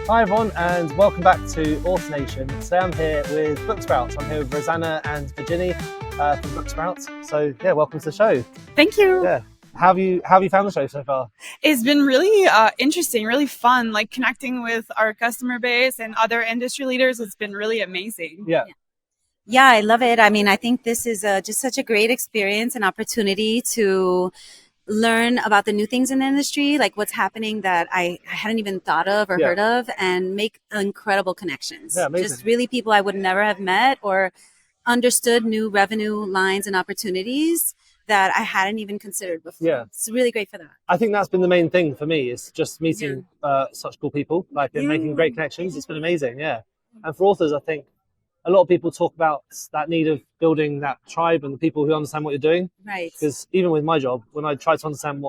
Hi everyone, and welcome back to Author Nation. Today I'm here with Booksprout. I'm here with Rossanna and Virginie from Booksprout. So yeah, welcome to the show. Thank you. Yeah, how have you found the show so far? It's been really interesting, really fun, like connecting with our customer base and other industry leaders. It's been really amazing. Yeah, I love it. I mean, I think this is just such a great experience and opportunity to learn about the new things in the industry, like what's happening that I hadn't even thought of or heard of, and make incredible connections. Yeah, amazing. Just really people I would never have met or understood new revenue lines and opportunities that I hadn't even considered before. Yeah. It's really great for that. I think that's been the main thing for me, is just meeting such cool people, and making great connections. It's been amazing, And for authors, I think a lot of people talk about that need of building that tribe and the people who understand what you're doing. Right. Because even with my job, when I try to understand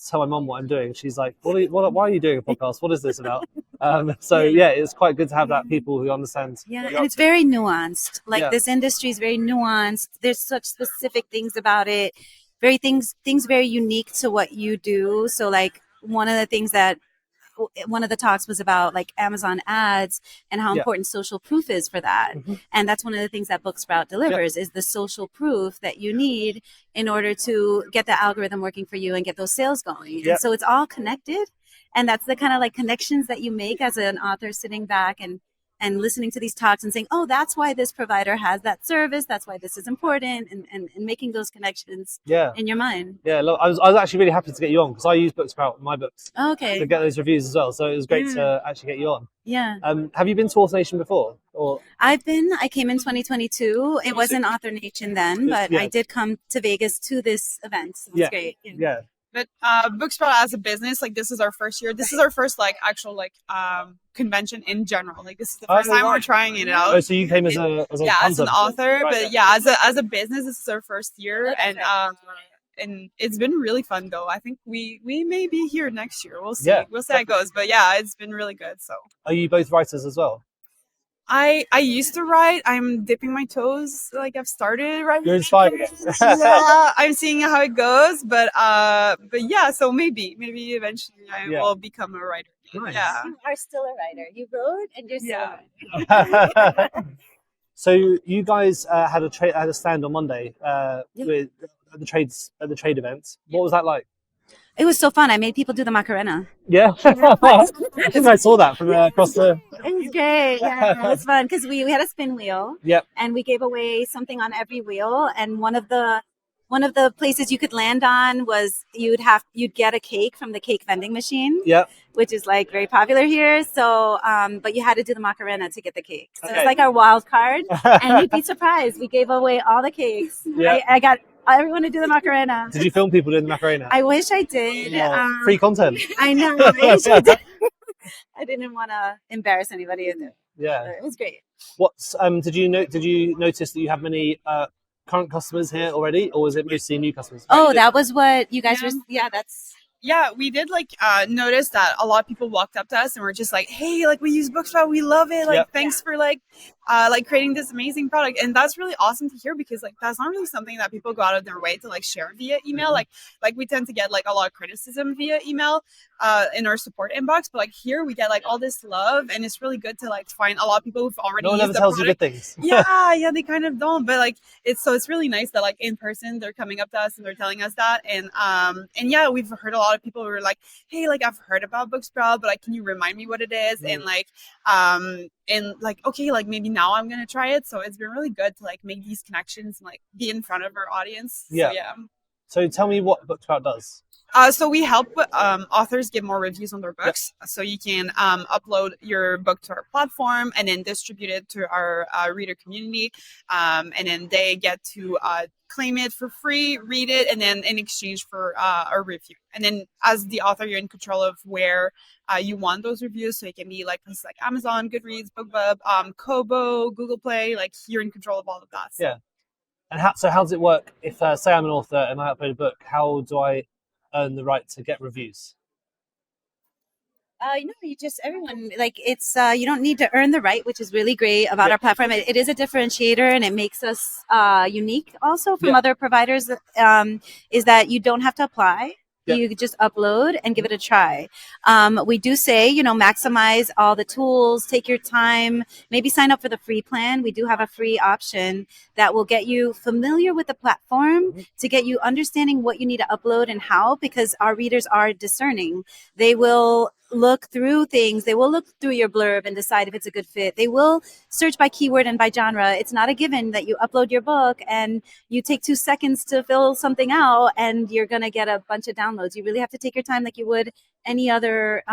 tell my mom what I'm doing, she's like, why are you doing a podcast? What is this about? It's quite good to have that people who understand. Yeah, and it's very nuanced. This industry is very nuanced. There's such specific things about it. Things very unique to what you do. So like one of the talks was about like Amazon ads and how important social proof is for that. Mm-hmm. And that's one of the things that Booksprout delivers is the social proof that you need in order to get the algorithm working for you and get those sales going. And so it's all connected. And that's the kind of like connections that you make as an author sitting back and listening to these talks and saying, oh, that's why this provider has that service. That's why this is important, and making those connections in your mind. Yeah, look, I was actually really happy to get you on because I use Booksprout in my books to get those reviews as well. So it was great to actually get you on. Yeah. Have you been to Author Nation before? Or I came in 2022. It wasn't Author Nation then, but I did come to Vegas to this event. So it's great. Yeah. But Booksprout as a business, like this is our first year. This is our first actual convention in general. Like this is the first time we're trying it out. Oh, so you came as an author, but as a business, this is our first year, and it's been really fun though. I think we may be here next year. We'll see. We'll see how it goes. But it's been really good. So are you both writers as well? I used to write. I'm dipping my toes. Like I've started writing. You're inspired. I'm seeing how it goes, but so maybe eventually I will become a writer. Nice. Yeah. You are still a writer. You wrote and you're still a writer. So you guys had a stand on Monday with at the trade event. What was that like? It was so fun. I made people do the Macarena. Yeah. I think I saw that from across the... It was great. Yeah, it was fun because we had a spin wheel. Yep. And we gave away something on every wheel. And one of the places you could land on was you'd get a cake from the cake vending machine. Yep. Which is like very popular here. So, but you had to do the Macarena to get the cake. So it's like our wild card. And you'd be surprised. We gave away all the cakes. Yep. I got everyone to do the Macarena. Did you film people doing the Macarena? I wish I did. Free content. I know. I wish I did. I didn't want to embarrass anybody with it. Yeah. It was great. Did you notice that you have many current customers here already, or was it mostly new customers? Oh, that was what you guys were. Yeah, that's. Yeah, we did notice that a lot of people walked up to us and were just like, "Hey, we use Booksprout, we love it. Thanks for creating this amazing product." And that's really awesome to hear because that's not really something that people go out of their way to share via email. Mm-hmm. We tend to get a lot of criticism via email in our support inbox, but here we get all this love, and it's really good to find a lot of people who've already used the product. No one ever tells you good things. Yeah, they kind of don't, but it's really nice that in person they're coming up to us and they're telling us that, and we've heard a lot of people who are like, hey, I've heard about Booksprout, but can you remind me what it is? Mm-hmm. And maybe now I'm gonna try it. So it's been really good to make these connections and be in front of our audience. So tell me what Booksprout does. So we help authors get more reviews on their books. Yep. So you can upload your book to our platform and then distribute it to our reader community. And then they get to claim it for free, read it, and then in exchange for a review. And then as the author, you're in control of where you want those reviews. So it can be places like Amazon, Goodreads, BookBub, Kobo, Google Play. You're in control of all of that. So. Yeah. And how does it work? If say I'm an author and I upload a book, how do I earn the right to get reviews? Everyone, it's, you don't need to earn the right, which is really great about our platform. It is a differentiator, and it makes us unique also from other providers, is that you don't have to apply. You could just upload and give it a try. We do say, maximize all the tools, take your time, maybe sign up for the free plan. We do have a free option that will get you familiar with the platform to get you understanding what you need to upload and how, because our readers are discerning. They will look through things. They will look through your blurb and decide if it's a good fit. They will search by keyword and by genre. It's not a given that you upload your book and you take 2 seconds to fill something out and you're going to get a bunch of downloads. You really have to take your time like you would any other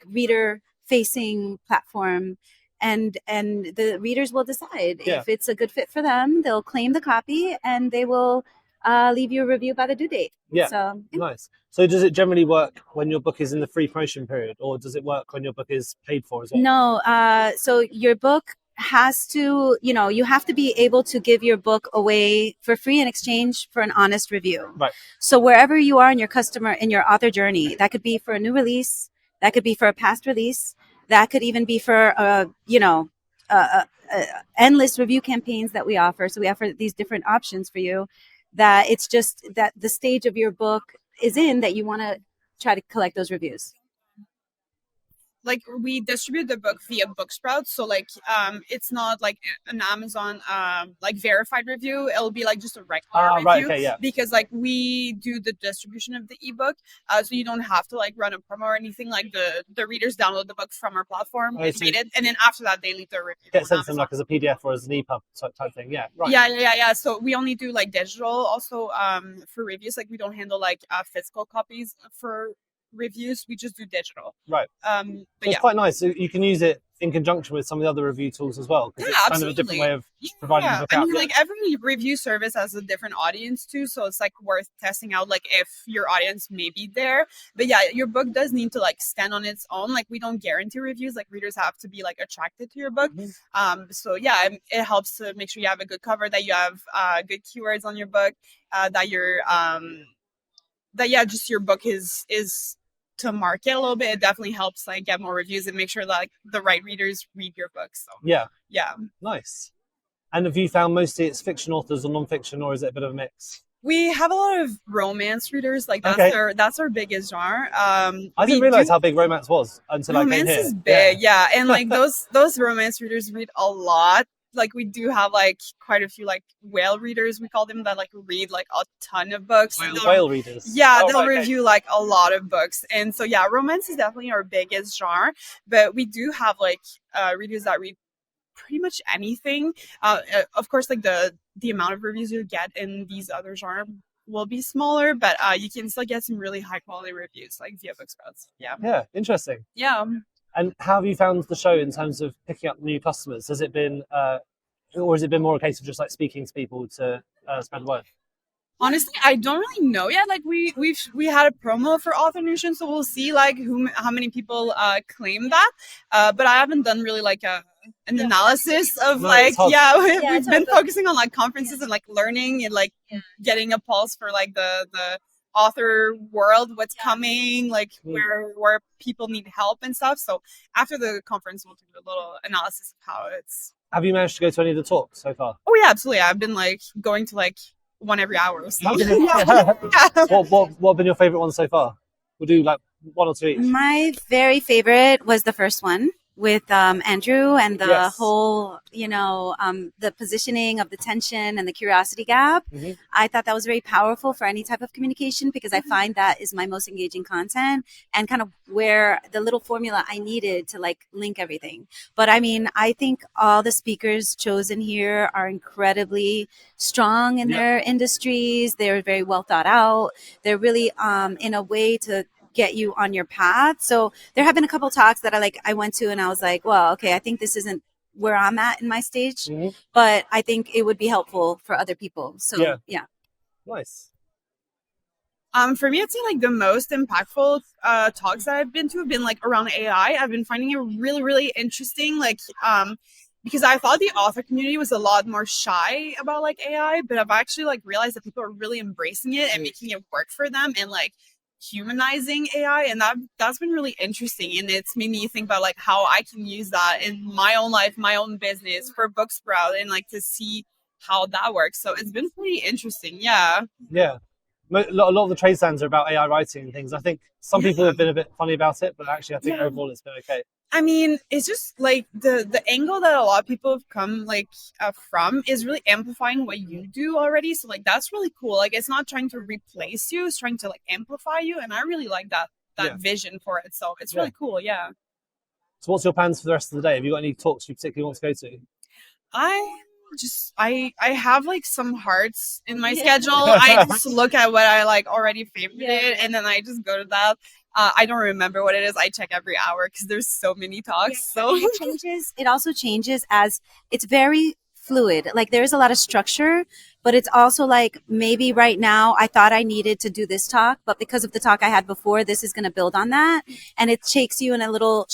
reader facing platform. And the readers will decide if it's a good fit for them. They'll claim the copy and they will leave you a review by the due date. Nice. So does it generally work when your book is in the free promotion period, or does it work when your book is paid for as well? No. So your book has to, you have to be able to give your book away for free in exchange for an honest review. Right. So wherever you are in your author journey, that could be for a new release, that could be for a past release, that could even be for endless review campaigns that we offer. So we offer these different options for you. That it's just that the stage of your book is in that you want to try to collect those reviews. Like we distribute the book via Booksprout, so like it's not like an Amazon like verified review. It'll be like just a regular review, right, okay, yeah. Because like we do the distribution of the ebook, so you don't have to like run a promo or anything. Like the readers download the book from our platform, read it, and then after that they leave their review. Get sent them like as a PDF or as an EPUB type thing, yeah. Right. Yeah. So we only do like digital also for reviews. Like we don't handle like physical copies for reviews. We just do digital. Right. But it's quite nice. So you can use it in conjunction with some of the other review tools as well. Because it's kind of a different way of providing the book out. Like every review service has a different audience too. So it's like worth testing out like if your audience may be there. But yeah, your book does need to like stand on its own. Like we don't guarantee reviews. Like readers have to be like attracted to your book. So yeah, it helps to make sure you have a good cover, that you have good keywords on your book, that you're just your book is to market a little bit. It definitely helps like get more reviews and make sure that like the right readers read your book. So yeah, nice. And have you found mostly it's fiction authors or non-fiction, or is it a bit of a mix? We have a lot of romance readers. Like that's our biggest genre. I didn't realize how big romance was until I came here. Romance is big, yeah. And like those romance readers read a lot. Like we do have like quite a few like whale readers, we call them, that like read like a ton of books. Whale readers. Yeah, they'll review like a lot of books. And so yeah, romance is definitely our biggest genre, but we do have like readers that read pretty much anything. Of course, like the amount of reviews you get in these other genres will be smaller, but you can still get some really high quality reviews like via Booksprouts. Yeah, interesting. Yeah. And how have you found the show in terms of picking up new customers? Has it been, or has it been more a case of just like speaking to people to spread the word? Honestly, I don't really know yet. Like we had a promo for Author Nation, so we'll see like how many people claim that. But I haven't done really like an analysis of we've been focusing on like conferences and like learning and like getting a pulse for like the author world, what's coming, like where people need help and stuff. So after the conference, we'll do a little analysis of how it's. Have you managed to go to any of the talks so far? Oh yeah, absolutely. I've been like going to like one every hour or so. What have been your favorite ones so far? We'll do like one or two each. My very favorite was the first one with Andrew and the whole, the positioning of the tension and the curiosity gap. I thought that was very powerful for any type of communication, because I find that is my most engaging content and kind of where the little formula I needed to like link everything. But I mean, I think all the speakers chosen here are incredibly strong in their industries. They're very well thought out. They're really in a way to get you on your path. So there have been a couple talks that I went to and I was like, well, okay, I think this isn't where I'm at in my stage, but I think it would be helpful for other people. So yeah. Nice. For me, I'd say like the most impactful talks that I've been to have been like around AI. I've been finding it really, really interesting. Like, because I thought the author community was a lot more shy about like AI, but I've actually like realized that people are really embracing it and making it work for them and like humanizing AI, and that's been really interesting, and it's made me think about like how I can use that in my own life, my own business, for Booksprout, and like to see how that works. So it's been pretty interesting. Yeah. a lot of the trade stands are about AI writing and things. I think some people have been a bit funny about it, but actually I think overall it's been okay. I mean, it's just like the angle that a lot of people have come like from is really amplifying what you do already. So like that's really cool. Like it's not trying to replace you; it's trying to like amplify you, and I really like that vision for it. So it's really cool. Yeah. So what's your plans for the rest of the day? Have you got any talks you particularly want to go to? I have like some hearts in my schedule. I just look at what I like already favorited, and then I just go to that. I don't remember what it is. I check every hour because there's so many talks. So it changes. It also changes as it's very fluid. Like there's a lot of structure, but it's also like maybe right now I thought I needed to do this talk, but because of the talk I had before, this is going to build on that, and it shapes you in a little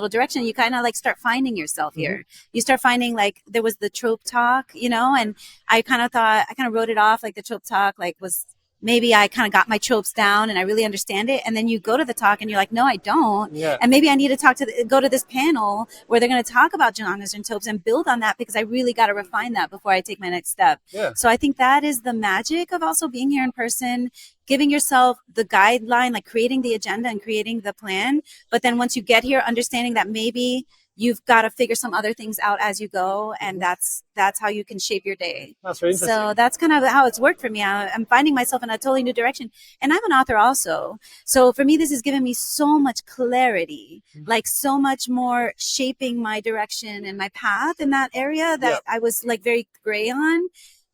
direction. You kind of like start finding yourself here. You start finding like there was the trope talk, and I kind of wrote it off like the trope talk like was. Maybe I kind of got my tropes down and I really understand it. And then you go to the talk and you're like, no, I don't. Yeah. And maybe I need to go to this panel where they're going to talk about genres and tropes and build on that because I really got to refine that before I take my next step. Yeah. So I think that is the magic of also being here in person, giving yourself the guideline, like creating the agenda and creating the plan. But then once you get here, understanding that maybe you've got to figure some other things out as you go, and that's how you can shape your day. That's really interesting. So that's kind of how it's worked for me. I'm finding myself in a totally new direction, and I'm an author also. So for me, this has given me so much clarity, like so much more shaping my direction and my path in that area that I was like very gray on,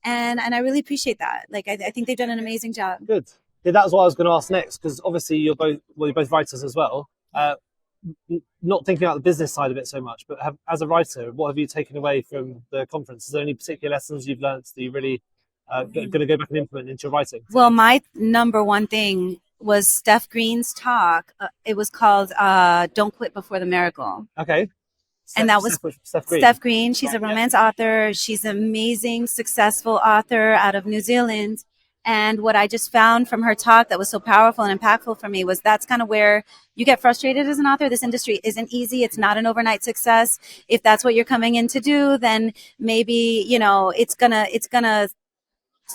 and I really appreciate that. Like I think they've done an amazing job. Good. Yeah, that was what I was going to ask next, because obviously you're both writers as well. Not thinking about the business side of it so much, but as a writer, what have you taken away from the conference? Is there any particular lessons you've learned that you really going to go back and implement into your writing? Well, my number one thing was Steph Green's talk. It was called Don't Quit Before the Miracle. Okay. And that was Steph Green. Steph Green. She's a romance author. She's an amazing, successful author out of New Zealand. And what I just found from her talk that was so powerful and impactful for me was that's kind of where you get frustrated as an author. This industry isn't easy. It's not an overnight success. If that's what you're coming in to do, then maybe, it's gonna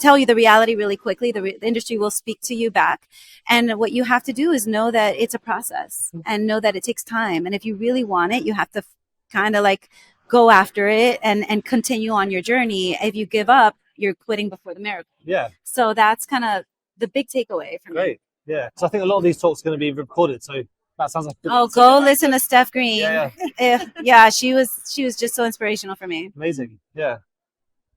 tell you the reality really quickly. The industry will speak to you back. And what you have to do is know that it's a process and know that it takes time. And if you really want it, you have to kind of like go after it and continue on your journey. If you give up, you're quitting before the miracle. Yeah. So that's kind of the big takeaway from me. Great. Yeah. So I think a lot of these talks are going to be recorded. So that sounds like. Go listen to Steph Green. Yeah. She was just so inspirational for me. Amazing. Yeah.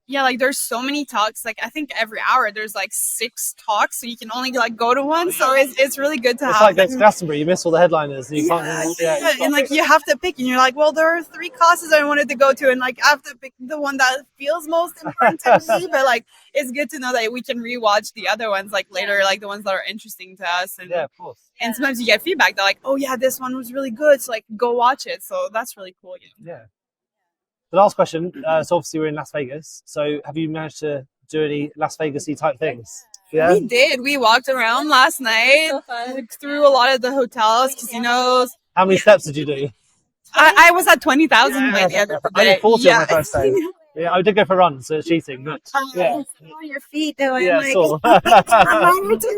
Yeah, like there's so many talks. Like I think every hour there's like 6 talks, so you can only like go to one. So it's really good to have. It's like going to Glastonbury. You miss all the headliners, and you can't. And like you have to pick, and you're like, well, there are 3 classes I wanted to go to, and like I have to pick the one that feels most important to me. But like it's good to know that we can rewatch the other ones like later, like the ones that are interesting to us. And yeah, of course. And sometimes you get feedback. They're like, oh yeah, this one was really good. So like go watch it. So that's really cool. Yeah. The last question, so obviously we're in Las Vegas, so have you managed to do any Las Vegas-y type things? Yeah, we did. We walked around last night, so fun. Through a lot of the hotels, casinos. How many steps did you do? I was at 20,000 by the end of the day. I did 40 on my first day. Yeah, I did go for a run, so it's cheating. But yeah, your feet doing. Yeah, like, sore.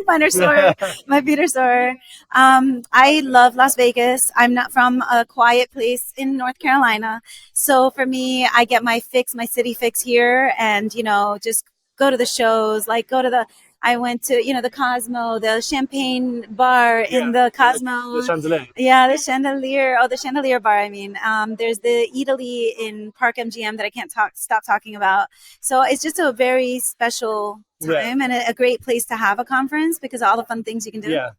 Mine are sore. My feet are sore. I love Las Vegas. I'm not from a quiet place in North Carolina, so for me, I get my city fix here, and just go to the shows. Like I went to the Cosmo, the champagne bar in the Cosmo. The chandelier. Yeah, the chandelier. Oh, the chandelier bar. I mean, there's the Italy in Park MGM that I can't stop talking about. So it's just a very special time and a great place to have a conference because of all the fun things you can do. Yeah,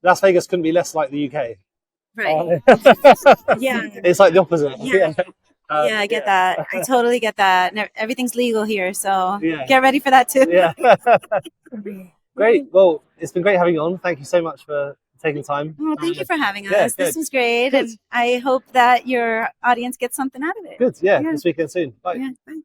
Las Vegas couldn't be less like the UK. Right. Yeah. It's like the opposite. Yeah. Yeah, I get that. I totally get that. Everything's legal here, so get ready for that too. Yeah. Great. Well, it's been great having you on. Thank you so much for taking time. Well, thank you for having us. This was great, and I hope that your audience gets something out of it. Good. Yeah. We'll speak again soon. Bye. Yeah, bye.